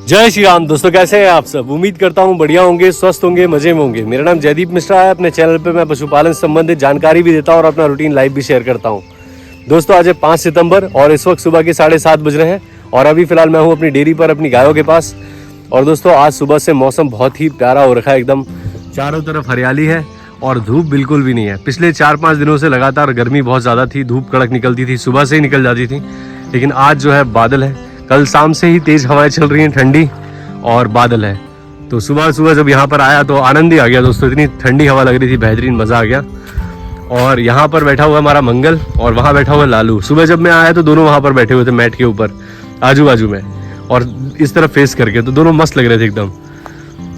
जय श्री राम दोस्तों, कैसे हैं आप सब। उम्मीद करता हूँ बढ़िया होंगे, स्वस्थ होंगे, मजे में होंगे। मेरा नाम जयदीप मिश्रा है। अपने चैनल पे मैं पशुपालन संबंधित जानकारी भी देता हूँ और अपना रूटीन लाइव भी शेयर करता हूँ। दोस्तों आज है 5 सितंबर और इस वक्त सुबह के 7:30 बज रहे हैं और अभी फिलहाल मैं हूँ अपनी डेयरी पर अपनी गायों के पास। और दोस्तों आज सुबह से मौसम बहुत ही प्यारा हो रखा है, एकदम चारों तरफ हरियाली है और धूप बिल्कुल भी नहीं है। पिछले 4-5 दिनों से लगातार गर्मी बहुत ज़्यादा थी, धूप कड़क निकलती थी, सुबह से ही निकल जाती थी। लेकिन आज जो है बादल है, कल शाम से ही तेज़ हवाएं चल रही हैं, ठंडी और बादल है। तो सुबह सुबह जब यहाँ पर आया तो आनंद ही आ गया दोस्तों, इतनी ठंडी हवा लग रही थी, बेहतरीन मज़ा आ गया। और यहाँ पर बैठा हुआ हमारा मंगल और वहाँ बैठा हुआ लालू। सुबह जब मैं आया तो दोनों वहाँ पर बैठे हुए थे मैट के ऊपर आजू बाजू में और इस तरफ फेस करके, तो दोनों मस्त लग रहे थे एकदम।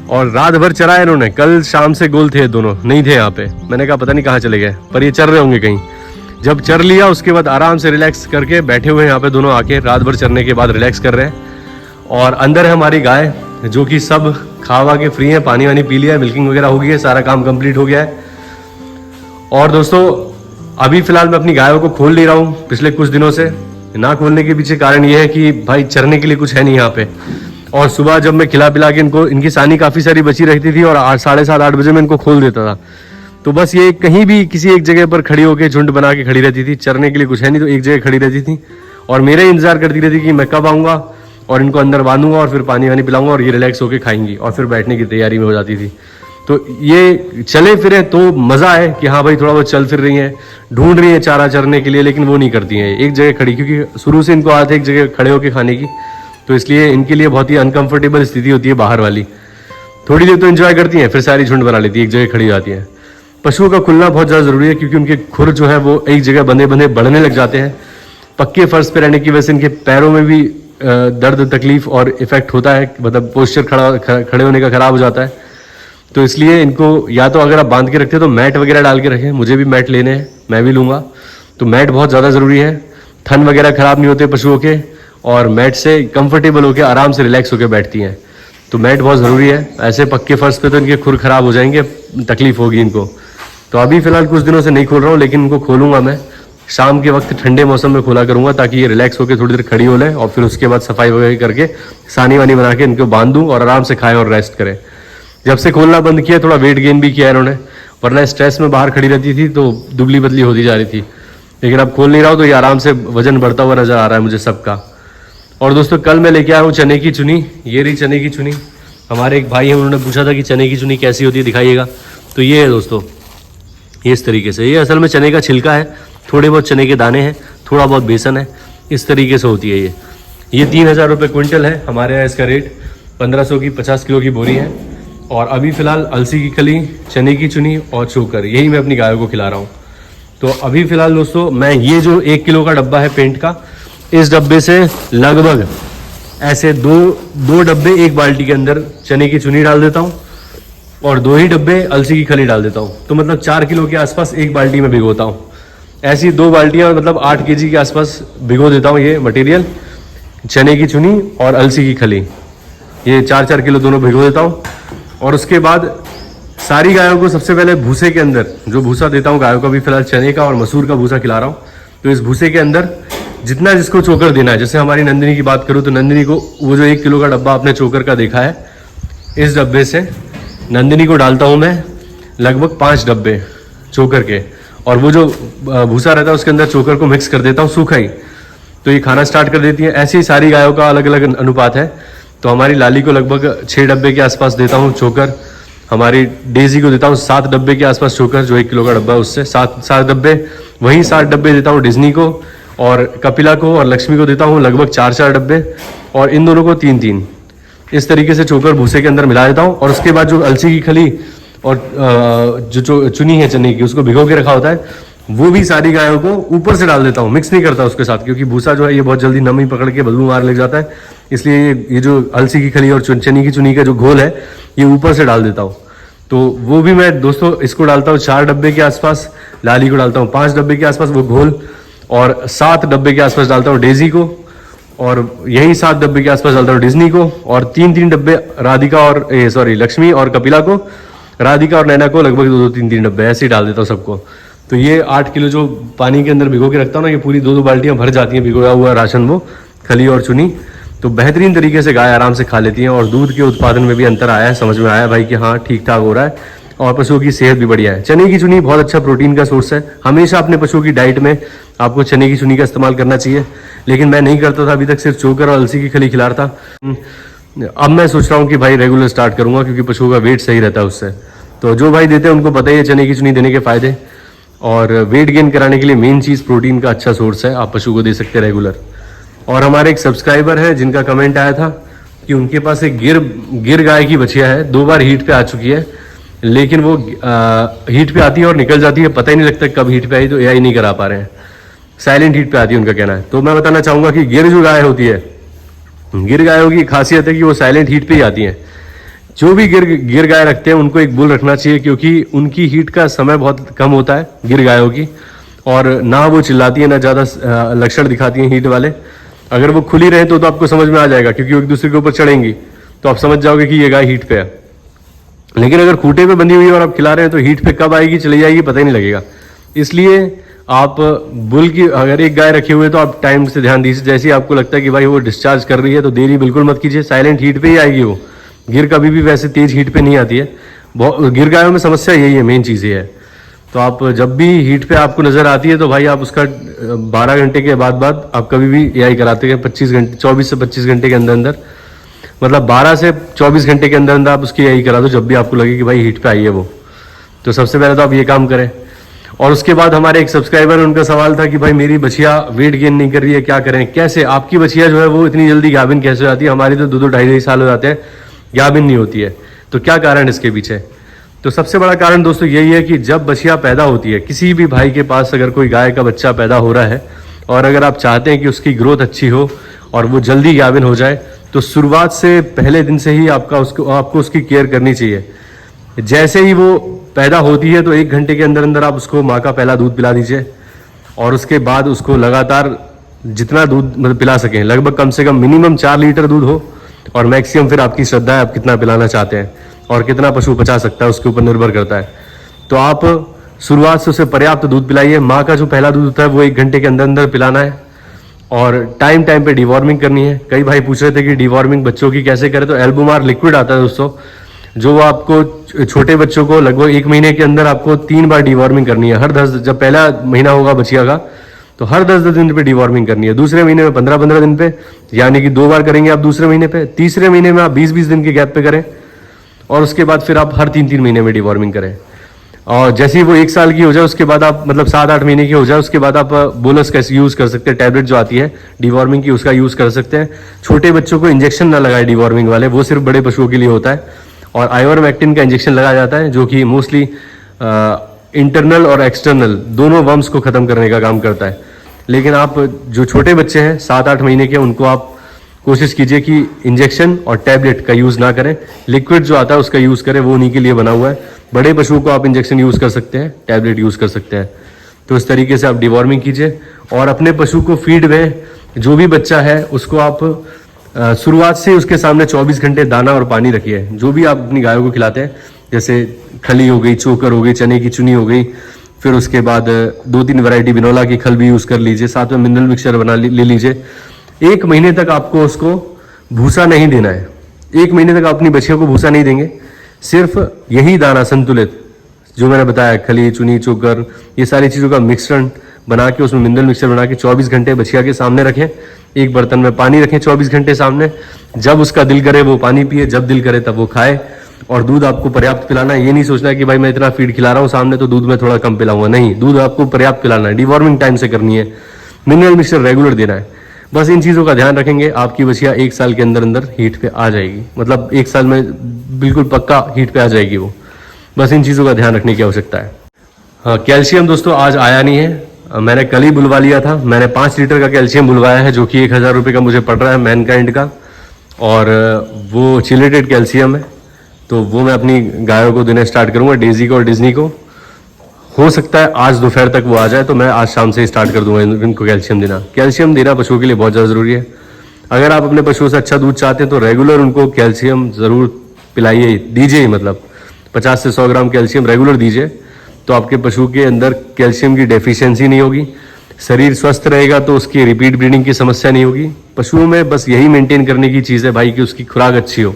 और रात भर चराया इन्होंने, कल शाम से गोल थे, दोनों नहीं थे यहाँ पे। मैंने कहा पता नहीं कहाँ चले गए, पर ये चर रहे होंगे कहीं। जब चर लिया उसके बाद आराम से रिलैक्स करके बैठे हुए हैं यहाँ पे दोनों आके, रात भर चरने के बाद रिलैक्स कर रहे हैं। और अंदर है हमारी गाय जो कि सब खावा के फ्री है, पानी वानी पी लिया है, मिल्किंग वगैरह हो गई है, सारा काम कंप्लीट हो गया है। और दोस्तों अभी फिलहाल मैं अपनी गायों को खोल नहीं रहा हूँ पिछले कुछ दिनों से। ना खोलने के पीछे कारण ये है कि भाई चरने के लिए कुछ है नहीं यहाँ पे। और सुबह जब मैं खिला पिला के इनको, इनकी सानी काफ़ी सारी बची रहती थी और 7:30-8 बजे मैं इनको खोल देता था। तो बस ये कहीं भी किसी एक जगह पर खड़ी होकर झुंड बना के खड़ी रहती थी, चरने के लिए कुछ है नहीं तो एक जगह खड़ी रहती थी और मेरे इंतजार करती रहती कि मैं कब आऊँगा और इनको अंदर बांधूंगा और फिर पानी वानी पिलाऊंगा और ये रिलैक्स होकर खाएंगी और फिर बैठने की तैयारी में हो जाती थी। तो ये चले फिरे तो मज़ा है कि हाँ भाई थोड़ा बहुत चल फिर रही हैं, ढूंढ रही हैं चारा चरने के लिए, लेकिन वो नहीं करती हैं एक जगह खड़ी, क्योंकि शुरू से इनको आदत है एक जगह खड़े होकर खाने की। तो इसलिए इनके लिए बहुत ही अनकंफर्टेबल स्थिति होती है बाहर वाली। थोड़ी देर तो एंजॉय करती हैं, फिर सारी झुंड बना लेती है, एक जगह खड़ी हो जाती हैं। पशुओं का खुलना बहुत ज़्यादा ज़रूरी है क्योंकि उनके खुर जो है वो एक जगह बंधे बंधे बढ़ने लग जाते हैं। पक्के फर्श पर रहने की वजह से इनके पैरों में भी दर्द तकलीफ और इफेक्ट होता है, मतलब पोस्चर खड़े होने का खराब हो जाता है। तो इसलिए इनको या तो अगर आप बांध के रखते हो तो मैट वगैरह डाल के रखें। मुझे भी मैट लेने हैं, मैं भी लूँगा। तो मैट बहुत ज़्यादा ज़रूरी है, थन वगैरह खराब नहीं होते पशुओं के और मैट से कंफर्टेबल होकर आराम से रिलैक्स होकर बैठती हैं। तो मैट बहुत ज़रूरी है, ऐसे पक्के फर्श पे तो इनके खुर खराब हो जाएंगे, तकलीफ होगी इनको। तो अभी फ़िलहाल कुछ दिनों से नहीं खोल रहा हूँ, लेकिन इनको खोलूँगा मैं शाम के वक्त, ठंडे मौसम में खोला करूँगा ताकि ये रिलैक्स होकर थोड़ी देर खड़ी हो लें और फिर उसके बाद सफाई वगैरह करके सानी वानी बना के इनको बांध दूँ और आराम से खाएं और रेस्ट करें। जब से खोलना बंद किया थोड़ा वेट गेन भी किया इन्होंने, वरना स्ट्रेस में बाहर खड़ी रहती थी तो दुबली पतली होती जा रही थी। लेकिन अब खोल नहीं रहा हूँ तो ये आराम से वजन बढ़ता हुआ नजर आ रहा है मुझे सबका। और दोस्तों कल मैं लेके आया हूँ चने की चुनी, ये रही चने की चुनी। हमारे एक भाई हैं, उन्होंने पूछा था कि चने की चुनी कैसी होती है, दिखाइएगा। तो ये है दोस्तों, ये इस तरीके से, ये असल में चने का छिलका है, थोड़े बहुत चने के दाने हैं, थोड़ा बहुत बेसन है, इस तरीके से होती है ये 3000 रुपये क्विंटल है हमारे यहाँ। इसका रेट 1500 की 50 किलो की बोरी है। और अभी फ़िलहाल अलसी की खली, चने की चुनी और चोकर, यही मैं अपनी गायों को खिला रहा हूँ। तो अभी फ़िलहाल दोस्तों मैं ये जो 1 किलो का डब्बा है पेंट का, इस डब्बे से लगभग ऐसे दो डब्बे एक बाल्टी के अंदर चने की चुनी डाल देता हूँ और 2 ही डब्बे अलसी की खली डाल देता हूँ। तो मतलब 4 किलो के आसपास एक बाल्टी में भिगोता हूँ। ऐसी 2 बाल्टियाँ मतलब 8 kg के आसपास भिगो देता हूँ ये मटेरियल, चने की चुनी और अलसी की खली, ये 4-4 किलो दोनों भिगो देता हूँ। और उसके बाद सारी गायों को सबसे पहले भूसे के अंदर, जो भूसा देता हूँ गायों को, अभी फिलहाल चने का और मसूर का भूसा खिला रहा हूँ। तो इस भूसे के अंदर जितना जिसको चोकर देना है, जैसे हमारी नंदिनी की बात करूँ तो नंदिनी को वो जो 1 किलो का डब्बा आपने चोकर का देखा है, इस डब्बे से नंदिनी को डालता हूँ मैं लगभग 5 डब्बे चोकर के। और वो जो भूसा रहता है उसके अंदर चोकर को मिक्स कर देता हूँ सूखा ही, तो ये खाना स्टार्ट कर देती है। ऐसे ही सारी गायों का अलग अलग अनुपात है। तो हमारी लाली को लगभग 6 डब्बे के आसपास देता हूँ चोकर, हमारी डेजी को देता हूँ 7 डब्बे के आसपास चोकर, जो 1 किलो का डब्बा है उससे 7 डब्बे, वहीं 7 डब्बे देता हूँ डिज्नी को और कपिला को और लक्ष्मी को देता हूँ लगभग 4-4 डब्बे और इन दोनों को 3-3, इस तरीके से चोकर भूसे के अंदर मिला देता हूँ। और उसके बाद जो अलसी की खली और जो चुनी है चने की, उसको भिगो के रखा होता है, वो भी सारी गायों को ऊपर से डाल देता हूँ, मिक्स नहीं करता उसके साथ, क्योंकि भूसा जो है ये बहुत जल्दी नमी पकड़ के बदबू मार लग जाता है। इसलिए ये जो अलसी की खली और चने की चुनी का जो घोल है ये ऊपर से डाल देता हूँ। तो वो भी मैं दोस्तों इसको डालता हूँ 4 डब्बे के आसपास, लाली को डालता हूँ 5 डब्बे के आसपास वो घोल और 7 डब्बे के आसपास डालता हूँ डेजी को और यही 7 डब्बे के आसपास डालता हूँ डिज्नी को और 3-3 डब्बे राधिका और लक्ष्मी और कपिला को, राधिका और नैना को लगभग 2-3 डब्बे ऐसे ही डाल देता हूँ सबको। तो ये 8 किलो जो पानी के अंदर भिगो के रखता हूँ ना, ये पूरी 2-2 बाल्टियाँ भर जाती हैं भिगोया हुआ राशन, वो खली और चुनी। तो बेहतरीन तरीके से गाय आराम से खा लेती है और दूध के उत्पादन में भी अंतर आया है, समझ में आया भाई कि हाँ ठीक ठाक हो रहा है और पशुओं की सेहत भी बढ़िया है। चने की चुनी बहुत अच्छा प्रोटीन का सोर्स है, हमेशा अपने पशुओं की डाइट में आपको चने की चुनी का इस्तेमाल करना चाहिए, लेकिन मैं नहीं करता था अभी तक, सिर्फ चोकर और अलसी की खली खिला रहा था। अब मैं सोच रहा हूँ कि भाई रेगुलर स्टार्ट करूंगा क्योंकि पशुओं का वेट सही रहता है उससे। तो जो भाई देते हैं उनको पता ही है चने की चुनी देने के फायदे, और वेट गेन कराने के लिए मेन चीज़ प्रोटीन का अच्छा सोर्स है, आप पशु को दे सकते हैं रेगुलर। और हमारे एक सब्सक्राइबर है जिनका कमेंट आया था कि उनके पास एक गिर गाय की बछिया है, 2 बार हीट पे आ चुकी है, लेकिन वो हीट पे आती है और निकल जाती है, पता ही नहीं लगता कब हीट पे आई, तो एआई नहीं करा पा रहे हैं, साइलेंट हीट पे आती है उनका कहना है। तो मैं बताना चाहूँगा कि गिर जो गाय होती है, गिर गायों की खासियत है कि वो साइलेंट हीट पे ही आती हैं। जो भी गिर गाय रखते हैं उनको एक बुल रखना चाहिए, क्योंकि उनकी हीट का समय बहुत कम होता है गिर गायों की, और ना वो चिल्लाती है ना ज़्यादा लक्षण दिखाती हैं हीट वाले। अगर वो खुली रहे तो आपको समझ में आ जाएगा, क्योंकि वो एक दूसरे के ऊपर चढ़ेंगी तो आप समझ जाओगे कि ये गाय हीट पे है। लेकिन अगर खूंटे पे बंधी हुई है और आप खिला रहे हैं तो हीट पे कब आएगी चली जाएगी पता ही नहीं लगेगा। इसलिए आप बुल की अगर एक गाय रखे हुए तो आप टाइम से ध्यान दीजिए, जैसे ही आपको लगता है कि भाई वो डिस्चार्ज कर रही है तो देरी बिल्कुल मत कीजिए, साइलेंट हीट पे ही आएगी वो। गिर कभी भी वैसे तेज हीट पे नहीं आती है, गिर गायों में समस्या यही है, मेन चीज़ ये है। तो आप जब भी हीट पे आपको नजर आती है तो भाई आप उसका 12 घंटे के बाद आप कभी भी एआई कराते हैं, 25 घंटे 24 से 25 घंटे के अंदर अंदर, मतलब 12 से 24 घंटे के अंदर अंदर आप उसकी एआई करा दो जब भी आपको लगे कि भाई हीट पे आई है वो। तो सबसे पहले तो आप ये काम करें। और उसके बाद हमारे एक सब्सक्राइबर, उनका सवाल था कि भाई मेरी बछिया वेट गेन नहीं कर रही है, क्या करें, कैसे आपकी बछिया जो है वो इतनी जल्दी गाभिन कैसे हो जाती है? हमारी तो 2-2 ढाई साल हो जाते हैं गाभिन नहीं होती है। तो क्या कारण इसके पीछे? तो सबसे बड़ा कारण दोस्तों यही है कि जब बछिया पैदा होती है, किसी भी भाई के पास अगर कोई गाय का बच्चा पैदा हो रहा है और अगर आप चाहते हैं कि उसकी ग्रोथ अच्छी हो और वो जल्दी गाभिन हो जाए, तो शुरुआत से पहले दिन से ही आपको उसकी केयर करनी चाहिए। जैसे ही वो पैदा होती है तो 1 घंटे के अंदर अंदर आप उसको माँ का पहला दूध पिला दीजिए, और उसके बाद उसको लगातार जितना दूध मतलब पिला सकें, लगभग कम से कम मिनिमम 4 लीटर दूध हो, और मैक्सिमम फिर आपकी श्रद्धा है आप कितना पिलाना चाहते हैं और कितना पशु पचा सकता है उसके ऊपर निर्भर करता है। तो आप शुरुआत से उसे पर्याप्त दूध पिलाइए। माँ का जो पहला दूध होता है वो 1 घंटे के अंदर अंदर पिलाना है, और टाइम पे डिवॉर्मिंग करनी है। कई भाई पूछ रहे थे कि डिवॉर्मिंग बच्चों की कैसे करें, तो एल्बुमार लिक्विड आता है दोस्तों, जो आपको छोटे बच्चों को लगभग 1 महीने के अंदर आपको 3 बार डिवॉर्मिंग करनी है। हर 10, जब पहला महीना होगा बछिया का तो हर 10-10 दिन पे डिवॉर्मिंग करनी है। दूसरे महीने में 15-15 दिन पे, यानी कि 2 बार करेंगे आप दूसरे महीने पे। तीसरे महीने में आप 20-20 दिन के गैप पे करें, और उसके बाद फिर आप हर 3-3 महीने में डिवॉर्मिंग करें। और जैसे ही वो 1 साल की हो जाए उसके बाद आप मतलब 7-8 महीने की हो जाए उसके बाद आप बोलस का यूज़ कर सकते हैं, टैबलेट जो आती है डिवॉर्मिंग की उसका यूज़ कर सकते हैं। छोटे बच्चों को इंजेक्शन ना लगाए डिवॉर्मिंग वाले, वो सिर्फ बड़े पशुओं के लिए होता है। और आइवरमेक्टिन का इंजेक्शन लगाया जाता है जो कि मोस्टली इंटरनल और एक्सटर्नल दोनों वर्म्स को खत्म करने का काम करता है। लेकिन आप जो छोटे बच्चे हैं 7-8 महीने के, उनको आप कोशिश कीजिए कि इंजेक्शन और टैबलेट का यूज़ ना करें, लिक्विड जो आता है उसका यूज़ करें, वो उन्हीं के लिए बना हुआ है। बड़े पशुओं को आप इंजेक्शन यूज़ कर सकते हैं, टैबलेट यूज़ कर सकते हैं। तो इस तरीके से आप डिवॉर्मिंग कीजिए, और अपने पशु को फीड में जो भी बच्चा है उसको आप शुरुआत से उसके सामने 24 घंटे दाना और पानी रखिए। जो भी आप अपनी गायों को खिलाते हैं, जैसे खली हो गई, चोकर हो गई, चने की चुनी हो गई, फिर उसके बाद 2-3 वैरायटी बिनोला की खल भी यूज़ कर लीजिए, साथ में मिनरल मिक्सचर ले लीजिए। 1 महीने तक आपको उसको भूसा नहीं देना है। 1 महीने तक आप अपनी बछियों को भूसा नहीं देंगे, सिर्फ यही दाना संतुलित जो मैंने बताया, खली, चुनी, चोकर, ये सारी चीज़ों का मिश्रण बना के उसमें मिनरल मिक्सचर बना के 24 घंटे बछिया के सामने रखें। एक बर्तन में पानी रखें 24 घंटे सामने, जब उसका दिल करे वो पानी पिए, जब दिल करे तब वो खाए। और दूध आपको पर्याप्त पिलाना है। ये नहीं सोचना है कि भाई मैं इतना फीड खिला रहा हूँ सामने तो दूध में थोड़ा कम पिलाऊंगा, नहीं, दूध आपको पर्याप्त पिलाना है। डिवॉर्मिंग टाइम से करनी है, मिनरल मिक्सचर रेगुलर देना है। बस इन चीज़ों का ध्यान रखेंगे, आपकी बछिया 1 साल के अंदर अंदर हीट पे आ जाएगी, मतलब 1 साल में बिल्कुल पक्का हीट पे आ जाएगी वो। बस इन चीज़ों का ध्यान रखने की आवश्यकता है। हाँ, कैल्शियम दोस्तों आज आया नहीं है, मैंने कल ही बुलवा लिया था। मैंने 5 लीटर का कैल्शियम बुलवाया है, जो कि 1000 रुपये का मुझे पड़ रहा है मैनकाइंड का, और वो चिलेटेड कैल्शियम है। तो वो मैं अपनी गायों को देना स्टार्ट करूँगा, डेजी को और डिज्नी को। हो सकता है आज दोपहर तक वो आ जाए, तो मैं आज शाम से स्टार्ट कर दूंगा इनको कैल्शियम देना। कैल्शियम देना पशुओं के लिए बहुत ज़्यादा ज़रूरी है। अगर आप अपने पशुओं से अच्छा दूध चाहते हैं तो रेगुलर उनको कैल्शियम ज़रूर पिलाइए, दीजिए, मतलब 50 से 100 ग्राम कैल्शियम रेगुलर दीजिए, तो आपके पशु के अंदर कैल्शियम की डेफिशिएंसी नहीं होगी। शरीर स्वस्थ रहेगा तो उसकी रिपीट ब्रीडिंग की समस्या नहीं होगी। पशुओं में बस यही मेंटेन करने की चीज़ है भाई कि उसकी खुराक अच्छी हो।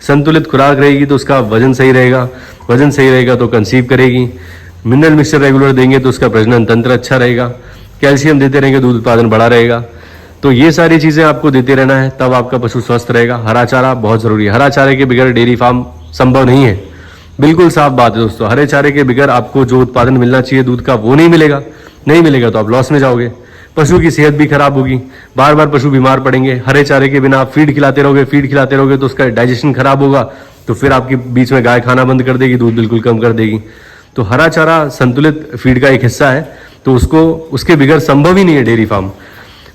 संतुलित खुराक रहेगी तो उसका वजन सही रहेगा, वजन सही रहेगा तो कंसीव करेगी। मिनरल मिक्सचर रेगुलर देंगे तो उसका प्रजनन तंत्र अच्छा रहेगा। कैल्शियम देते रहेंगे, दूध उत्पादन बढ़ा रहेगा। तो ये सारी चीज़ें आपको देते रहना है, तब आपका पशु स्वस्थ रहेगा। हरा चारा बहुत ज़रूरी है, हरा चारे के बगैर डेयरी फार्म संभव नहीं है। बिल्कुल साफ बात है दोस्तों, हरे चारे के बगैर आपको जो उत्पादन मिलना चाहिए दूध का वो नहीं मिलेगा। नहीं मिलेगा तो आप लॉस में जाओगे, पशु की सेहत भी खराब होगी, बार बार पशु बीमार पड़ेंगे। हरे चारे के बिना आप फीड खिलाते रहोगे तो उसका डाइजेशन खराब होगा, तो फिर आपके बीच में गाय खाना बंद कर देगी, दूध बिल्कुल कम कर देगी। तो हरा चारा संतुलित फीड का एक हिस्सा है, तो उसको उसके बगैर संभव ही नहीं है डेयरी फार्म।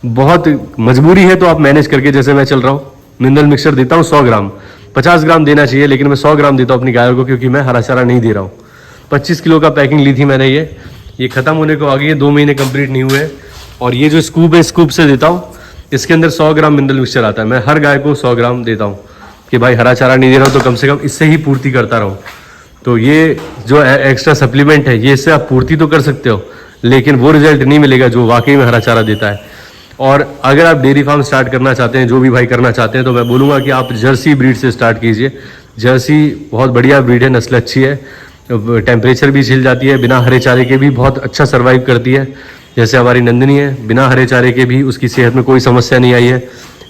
बहुत मजबूरी है तो आप मैनेज करके, जैसे मैं चल रहा हूँ, मिनरल मिक्सचर देता हूँ 100 ग्राम, 50 ग्राम देना चाहिए, लेकिन मैं 100 ग्राम देता हूँ अपनी गायों को, क्योंकि मैं हरा चारा नहीं दे रहा हूँ। 25 किलो का पैकिंग ली थी मैंने, ये खत्म होने को आ गई है, 2 महीने कंप्लीट नहीं हुए। और ये जो स्कूप है, स्कूप से देता हूँ, इसके अंदर 100 ग्राम मिनरल मिक्सचर आता है। मैं हर गाय को 100 ग्राम देता हूँ कि भाई हरा चारा नहीं दे रहा हूँ तो कम से कम इससे ही पूर्ति करता रहूँ। तो ये जो एक्स्ट्रा सप्लीमेंट है, ये इससे आप पूर्ति तो कर सकते हो, लेकिन वो रिजल्ट नहीं मिलेगा जो वाकई में हरा चारा देता है। और अगर आप डेयरी फार्म स्टार्ट करना चाहते हैं, जो भी भाई करना चाहते हैं, तो मैं बोलूँगा कि आप जर्सी ब्रीड से स्टार्ट कीजिए। जर्सी बहुत बढ़िया ब्रीड है, नस्ल अच्छी है, टेम्परेचर भी झेल जाती है, बिना हरे चारे के भी बहुत अच्छा सर्वाइव करती है। जैसे हमारी नंदिनी है, बिना हरे चारे के भी उसकी सेहत में कोई समस्या नहीं आई है।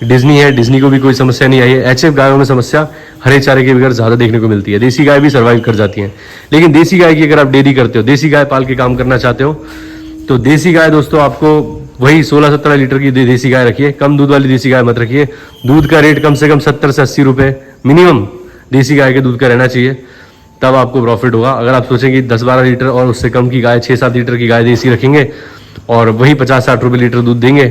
डिज्नी है, डिज्नी को भी कोई समस्या नहीं आई है। एचएफ गायों में समस्या हरे चारे के बगैर ज़्यादा देखने को मिलती है। देसी गाय भी सर्वाइव कर जाती हैं, लेकिन देसी गाय की अगर आप डेयरी करते हो, देसी गाय पाल के काम करना चाहते हो, तो देसी गाय दोस्तों आपको वही 16-17 लीटर की देसी गाय रखिए, कम दूध वाली देसी गाय मत रखिए। दूध का रेट कम से कम 70 से 80 रुपये मिनिमम देसी गाय के दूध का रहना चाहिए, तब आपको प्रॉफिट होगा। अगर आप सोचेंगे 10-12 लीटर और उससे कम की गाय, 6-7 लीटर की गाय देसी रखेंगे और वही 50-60 रुपये लीटर दूध देंगे,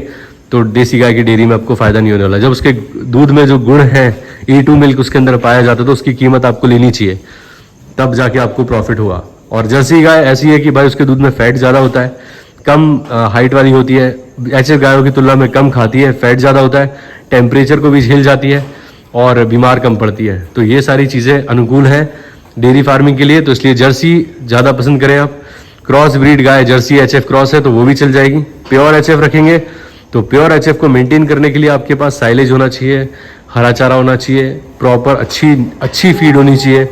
तो देसी गाय की डेयरी में आपको फायदा नहीं होने वाला। जब उसके दूध में जो गुण है, E2 मिल्क उसके अंदर पाया जाता है, तो उसकी कीमत आपको लेनी चाहिए, तब जाके आपको प्रॉफिट होगा। और जर्सी गाय ऐसी है कि भाई उसके दूध में फैट ज़्यादा होता है, कम हाइट वाली होती है, एचएफ गायों की तुलना में कम खाती है, फैट ज़्यादा होता है, टेम्परेचर को भी झेल जाती है और बीमार कम पड़ती है। तो ये सारी चीज़ें अनुकूल हैं डेयरी फार्मिंग के लिए, तो इसलिए जर्सी ज़्यादा पसंद करें आप। क्रॉस ब्रीड गाय जर्सी एचएफ क्रॉस है तो वो भी चल जाएगी। प्योर एचएफ रखेंगे तो प्योर एचएफ को मेंटेन करने के लिए आपके पास साइलेज होना चाहिए, हरा चारा होना चाहिए, प्रॉपर अच्छी फीड होनी चाहिए,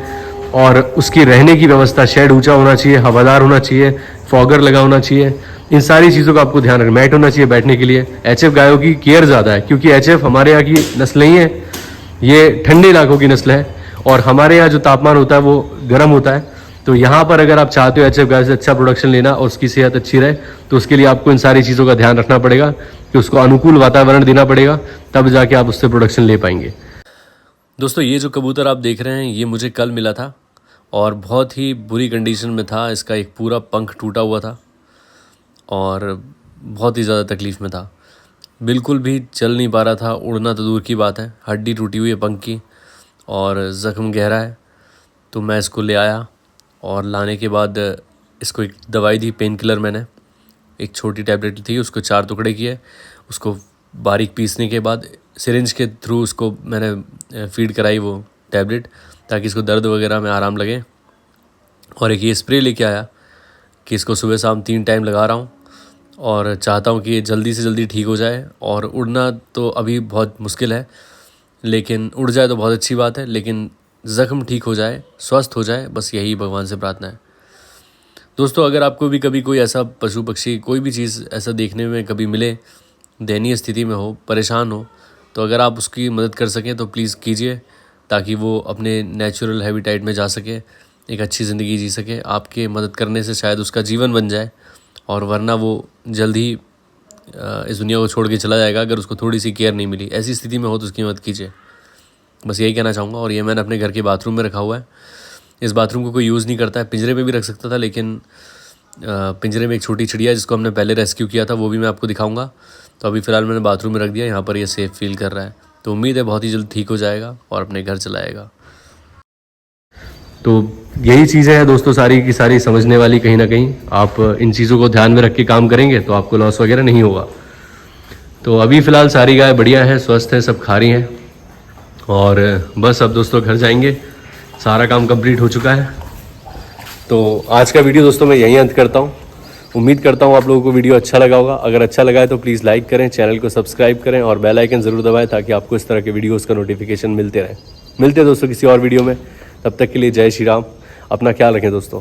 और उसकी रहने की व्यवस्था, शेड ऊंचा होना चाहिए, हवादार होना चाहिए, फॉगर लगा होना चाहिए। इन सारी चीज़ों का आपको ध्यान रखना। मैट होना चाहिए बैठने के लिए। एचएफ गायों की केयर ज़्यादा है, क्योंकि एचएफ हमारे यहाँ की नस्ल नहीं है, ये ठंडे इलाकों की नस्ल है, और हमारे यहाँ जो तापमान होता है वो गर्म होता है। तो यहाँ पर अगर आप चाहते हो एचएफ गाय से अच्छा प्रोडक्शन लेना और उसकी सेहत अच्छी रहे, तो उसके लिए आपको इन सारी चीज़ों का ध्यान रखना पड़ेगा कि उसको अनुकूल वातावरण देना पड़ेगा, तब जाके आप उससे प्रोडक्शन ले पाएंगे। दोस्तों, ये जो कबूतर आप देख रहे हैं, ये मुझे कल मिला था और बहुत ही बुरी कंडीशन में था। इसका एक पूरा पंख टूटा हुआ था और बहुत ही ज़्यादा तकलीफ़ में था, बिल्कुल भी चल नहीं पा रहा था, उड़ना तो दूर की बात है, हड्डी टूटी हुई है पंख की और ज़ख्म गहरा है। तो मैं इसको ले आया और लाने के बाद इसको एक दवाई दी, पेन किलर। मैंने एक छोटी टैबलेट थी, उसको 4 टुकड़े किए, उसको बारीक पीसने के बाद सिरिंज के थ्रू उसको मैंने फीड कराई वो टैबलेट, ताकि इसको दर्द वगैरह में आराम लगे। और एक ये स्प्रे लेके आया कि इसको सुबह शाम 3 टाइम लगा रहा हूँ और चाहता हूँ कि ये जल्दी से जल्दी ठीक हो जाए। और उड़ना तो अभी बहुत मुश्किल है, लेकिन उड़ जाए तो बहुत अच्छी बात है, लेकिन ज़ख्म ठीक हो जाए, स्वस्थ हो जाए, बस यही भगवान से प्रार्थना है। दोस्तों, अगर आपको भी कभी कोई ऐसा पशु पक्षी, कोई भी चीज़ ऐसा देखने में कभी मिले, दयनीय स्थिति में हो, परेशान हो, तो अगर आप उसकी मदद कर सकें तो प्लीज़ कीजिए, ताकि वो अपने नेचुरल हैबिटेट में जा सके, एक अच्छी ज़िंदगी जी सके। आपके मदद करने से शायद उसका जीवन बन जाए, और वरना वो जल्द ही इस दुनिया को छोड़ के चला जाएगा अगर उसको थोड़ी सी केयर नहीं मिली। ऐसी स्थिति में हो तो उसकी मदद कीजिए, बस यही कहना चाहूँगा। और ये मैंने अपने घर के बाथरूम में रखा हुआ है। इस बाथरूम को कोई यूज़ नहीं करता है, पिंजरे में भी रख सकता था, लेकिन पिंजरे में एक छोटी चिड़िया जिसको हमने पहले रेस्क्यू किया था, वो भी मैं आपको दिखाऊंगा। तो अभी फ़िलहाल मैंने बाथरूम में रख दिया, यहाँ पर ये सेफ़ फील कर रहा है। तो उम्मीद है बहुत ही जल्द ठीक हो जाएगा और अपने घर चलाएगा। तो यही चीज़ें हैं दोस्तों, सारी की सारी समझने वाली। कहीं ना कहीं आप इन चीज़ों को ध्यान में रख के काम करेंगे तो आपको लॉस वगैरह नहीं होगा। तो अभी फ़िलहाल सारी गाय बढ़िया है, स्वस्थ है, सब खा रही हैं, और बस अब दोस्तों घर जाएंगे, सारा काम कंप्लीट हो चुका है। तो आज का वीडियो दोस्तों मैं यहीं अंत करता हूँ। उम्मीद करता हूँ आप लोगों को वीडियो अच्छा लगा होगा। अगर अच्छा लगा है तो प्लीज़ लाइक करें, चैनल को सब्सक्राइब करें और बेल आइकन ज़रूर दबाएं ताकि आपको इस तरह के वीडियोज़ का नोटिफिकेशन मिलते रहे। मिलते हैं दोस्तों किसी और वीडियो में, तब तक के लिए जय श्री राम। अपना ख्याल रखें दोस्तों।